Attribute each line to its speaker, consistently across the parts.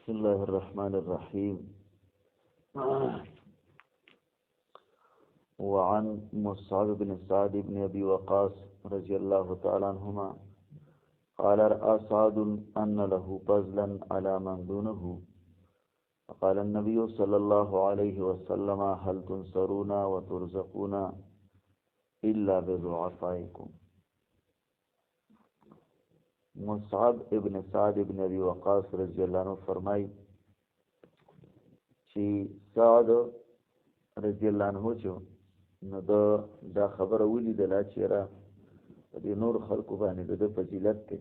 Speaker 1: بسم الله الرحمن الرحيم. وعن مصعب بن سعد بن أبي وقاص رضي الله تعالى عنهما قال رأى سعد أن له فضلا على من دونه، فقال النبي صلى الله عليه وسلم هل تنصرون وترزقون إلا بضعفائكم. مصعب ابن سعد ابن ابي وقاص رضی الله عنه فرمای چې سعد رضی الله عنه چې نو دا خبره ولیدله چې را د نور خلکو باندې د فضیلت ته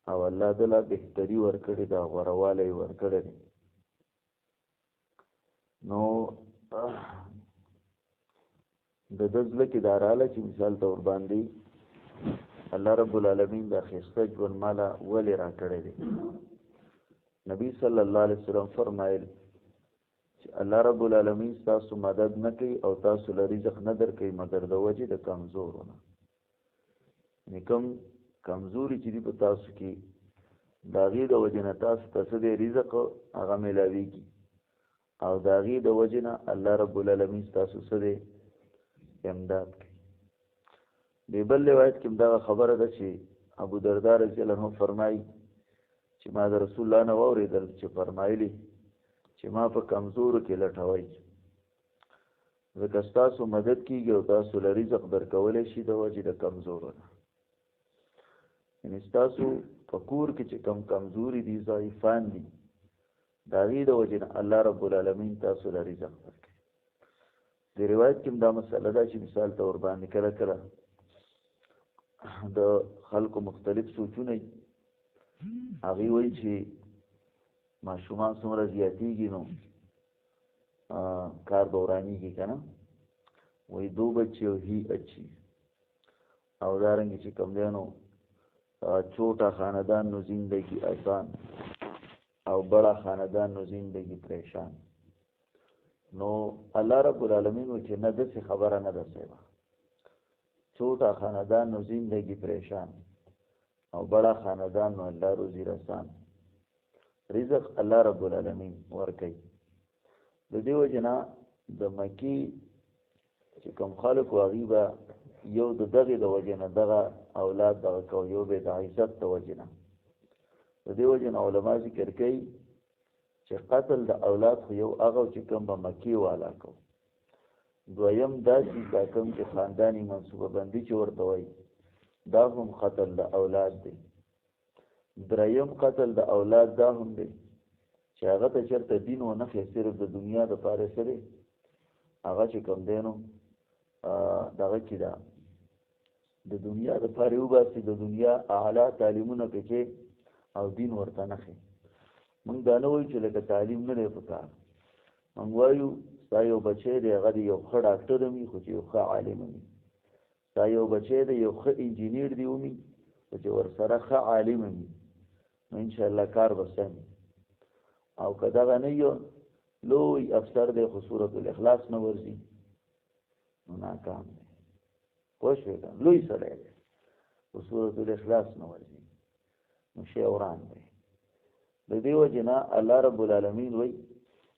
Speaker 1: او الله تعالی بهتري ورکړي دا غورواله ورکړي. نو د دزله کې داراله چې مثال تور باندې الله رب العالمین دا خسته ژوند مالا ولی را کړی دی. نبی صلی الله علیه وسلم فرمایل چې الله رب العالمین تاسو مدد نه کوي او تاسو له رزق نه درکوي مګر د وجې د کمزورونه. نکم کمزوري چې دی په تاسو کې د هغې د وجې نه تاسو ته څه دی رزق هغه میلاویږي او د هغې د وجې نه الله رب العالمین تاسو څه دی امداد کوي. دی بل روایت کې دا خبره ده چې ابو درداء رضی الله عنه فرمایي چې ما د رسول الله نه واورېدل چې فرمایلی چې ما په کمزورو کې لټوئ ځکه ستاسو مدد کېږي او تاسو له رزق درکولی شي د وجې د کمزورو نه. یعنې ستاسو په کور کې چې کم کمزوري دي ضعیفان دي د هغې د وجې نه الله رب العالمین تاسو له رزق درکوي. د روایت کې دا مسله ده چې مثال ته ورباندې کله کله د خلکو مختلف سوچونه هغې وایي چې ماشومان څومره زیاتېږي نو کار به ورانېږي که نه، وایي دو بچے ہی اچھی او دارنګې چې کوم دی نو چھوٹا خاندان نو زندگی آسان او بڑا خاندان نو زندگی پریشان. نو الله رب العالمین وایي چې نه داسې خبره نه ده صحیح، چھوٹا خاندان نو زندگی پریشان او بڑا خاندان نو الله روزی رسان. رزق الله رب العالمین ورکوي. د دې وجې نه د مکې چې کوم خلکو هغوی به یو د دغې د وجې نه دغه اولاد دغه کو یو به د عزت د وجې نه. د دې وجې نه علما ذکر کوي چې قتل د اولاد خو یو هغه چې کوم به مکې والا کو، دویم دا چې دا کوم چې خاندانی منصوبه بندي چې ورته وایي دا هم قتل د اولاد دی. دریم قتل د اولاد دا هم دی چې هغه ته چېرته دین ونه ښیي، صرف د دنیا دپاره څه دی هغه چې کوم دی نو دغه کې ده د دنیا دپاره یې وباسي، د دنیا اعلی تعلیمونه پکې او دین ورته نه ښیي. موږ دا نه وایو چې لکه تعلیم نه دی په کار، موږ وایو ستا یو بچی دی هغه دی یو ښه ډاکټر وي خو چې یو ښه عالم وي، ستا یو بچی دی یو ښه انجینیر دی ومي خو چې ورسره ښه عالم وي نو انشاءالله کار به سم وي. او که دغه نه یو لوی افسر دی خو سورة الاخلاص نه ورځي نو ناکام دی. پوه شوې که لوی سړی دی خو سورة الاخلاص نه ورځي نو شی وران دی. د دې وجې نه الله رب العالمین وایي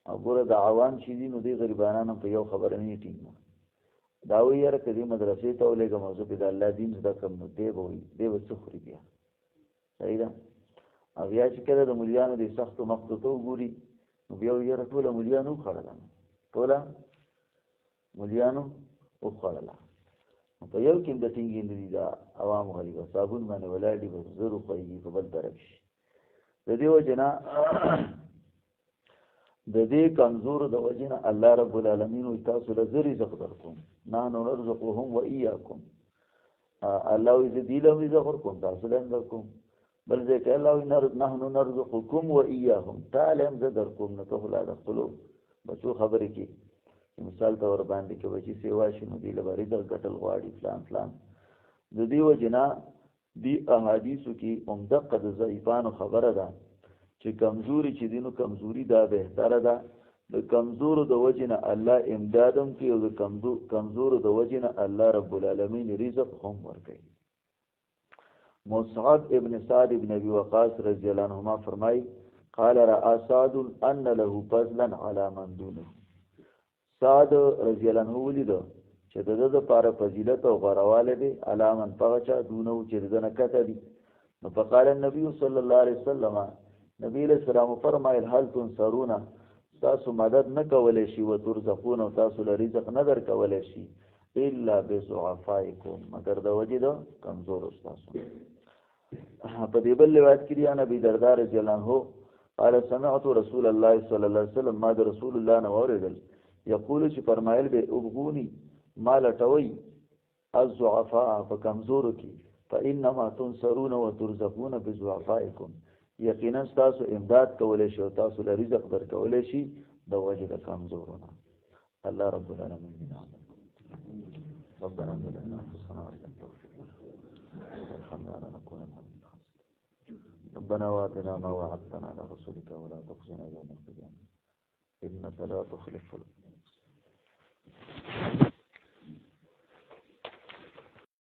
Speaker 1: او ګوره د عوام چې دي نو دې غریبانان هم په یو خبره نه ټینګ دا وایي یاره که دې مدرسې ته ولېږم او زه پې د الله دین زده کړم نو دی به وایي دی به څه خوري بیا. صحیح ده. او بیا چې کله د ملیانو د سختو مختو ته وګوري نو بیا وایي یاره ټوله ملیانو وخوړله، ټوله ملیانو وخوړله. نو په یو کې هم د ټینګې نه دي دا عوام غریبه صابون باندې ولاړ دي بس زر وخوړېږي په بل طرف شي. د دې وجې نه د دې کمزورو د وجې نه الله رب العالمین وایي تاسو له زه رزق درکوم، نحن نرزقهم و ایاکم. الله وایي زه دې له هم رزق ورکوم تاسو له هم درکوم. بل ځای کې الله وایي نحن نرزقکم و ایاهم، تا له هم زه درکوم. نو ته خو لا د خپلو بچو خبرې کې چې مثال ته ورباندې که بچي سیوا شي نو دې له به رزق ګټل غواړي فلان فلان. د دې وجې نه دې احادیثو کې همدقه د ضعیفانو خبره ده چې کمزوري چې دي نو کمزوري دا بهتره ده. د کمزورو د وجې نه الله امدادم کوي او د کمزورو د وجې نه الله رب العالمین رزق هم ورکوي. مصعب ابن سعد ابن ابي وقاص رضی الله عنهما فرمایي قال رأى سعد أن له فضلا على من دونه. سعد رضی الله عنه ولید چې د د لپاره فضیلت او غرواله دی علی من پغچا دونه چې دنه کته دي. نو فقال النبي صلی الله علیه وسلم نبی علیہ السلام فرمایل هل تنصرون تاسو مدد نه کولای شي او ترزقون او تاسو له رزق نه در کولای شي الا بضعفائکم مگر د وجه د کمزور تاسو. په دې بل روایت کې دی نبی دردار رضی الله عنه قال سمعت رسول الله صلی الله علیه وسلم ما د رسول الله نو اوریدل یقول چې فرمایل به ابغونی مال ټوي الضعفاء فکمزور کی فانما تنصرون وترزقون بضعفائکم یقینا تاسو امداد کولای شئ او تاسو له رزق در کولای شئ د وجه د کمزورونه. الله رب العالمین ربنا ظلمنا انفسنا وان لم تغفر لنا لنكونن من الخاسرين. ربنا واتنا ما وعدتنا على رسلك ولا تخزنا يوم القيامه انك لا تخلف الميعاد.